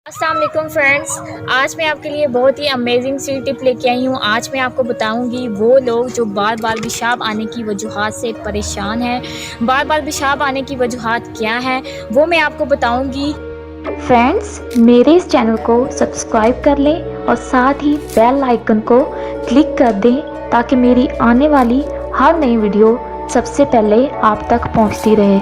अस्सलाम वालेकुम फ्रेंड्स। आज मैं आपके लिए बहुत ही अमेजिंग सी टिप लेके आई हूँ। आज मैं आपको बताऊँगी वो लोग जो बार बार पेशाब आने की वजूहात से परेशान हैं। बार बार पेशाब आने की वजूहात क्या है वो मैं आपको बताऊँगी। फ्रेंड्स, मेरे इस चैनल को सब्सक्राइब कर लें और साथ ही बेल आइकन को क्लिक कर दें ताकि मेरी आने वाली हर नई वीडियो सबसे पहले आप तक पहुंचती रहे।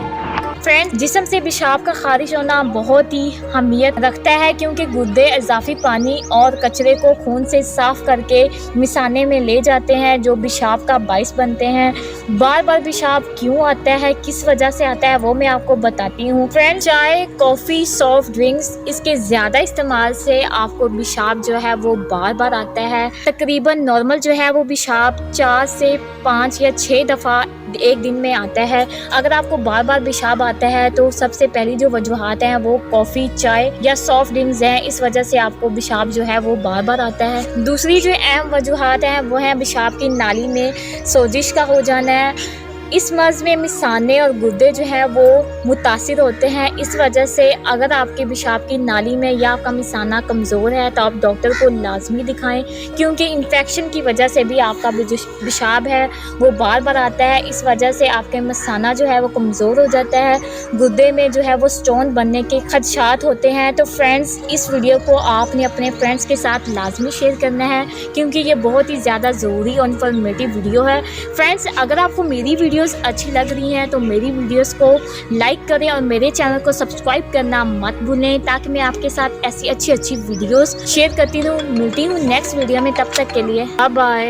फ्रेंड्स, जिस्म से पेशाब का खारिज होना बहुत ही अहमियत रखता है क्योंकि गुर्दे इजाफी पानी और कचरे को खून से साफ करके मिसाने में ले जाते हैं जो पेशाब का बाइस बनते हैं। बार बार पेशाब क्यों आता है, किस वजह से आता है वो मैं आपको बताती हूँ। फ्रेंड्स, चाय, कॉफ़ी, सॉफ्ट ड्रिंक्स इसके ज़्यादा इस्तेमाल से आपको पेशाब जो है वो बार बार आता है। तकरीबन नॉर्मल जो है वो पेशाब 4 से 5 या 6 दफ़ा एक दिन में आता है। अगर आपको बार बार पेशाब आता है तो सबसे पहली जो वजूहात हैं वो कॉफ़ी, चाय या सॉफ्ट ड्रिंक्स हैं, इस वजह से आपको पेशाब जो है वो बार बार आता है। दूसरी जो अहम वजूहात हैं वो है पेशाब की नाली में सोजिश का हो जाना है। इस मर्ज़ में मिसाने और गुर्दे जो है वो मुतासिर होते हैं। इस वजह से अगर आपके पेशाब की नाली में या आपका मिसाना कमज़ोर है तो आप डॉक्टर को लाजमी दिखाएं क्योंकि इन्फेक्शन की वजह से भी आपका पेशाब है वो बार बार आता है। इस वजह से आपके मिसाना जो है वो कमज़ोर हो जाता है, गुर्दे में जो है वो स्टोन बनने के खदशात होते हैं। तो फ्रेंड्स, इस वीडियो को आपने अपने फ्रेंड्स के साथ लाजमी शेयर करना है क्योंकि ये बहुत ही ज़्यादा ज़रूरी और इन्फॉर्मेटिव वीडियो है। फ्रेंड्स, अगर आपको मेरी वीडियोस अच्छी लग रही हैं तो मेरी वीडियोस को लाइक करें और मेरे चैनल को सब्सक्राइब करना मत भूलें ताकि मैं आपके साथ ऐसी अच्छी वीडियोस शेयर करती रहूं। मिलती हूँ नेक्स्ट वीडियो में, तब तक के लिए बाय बाय।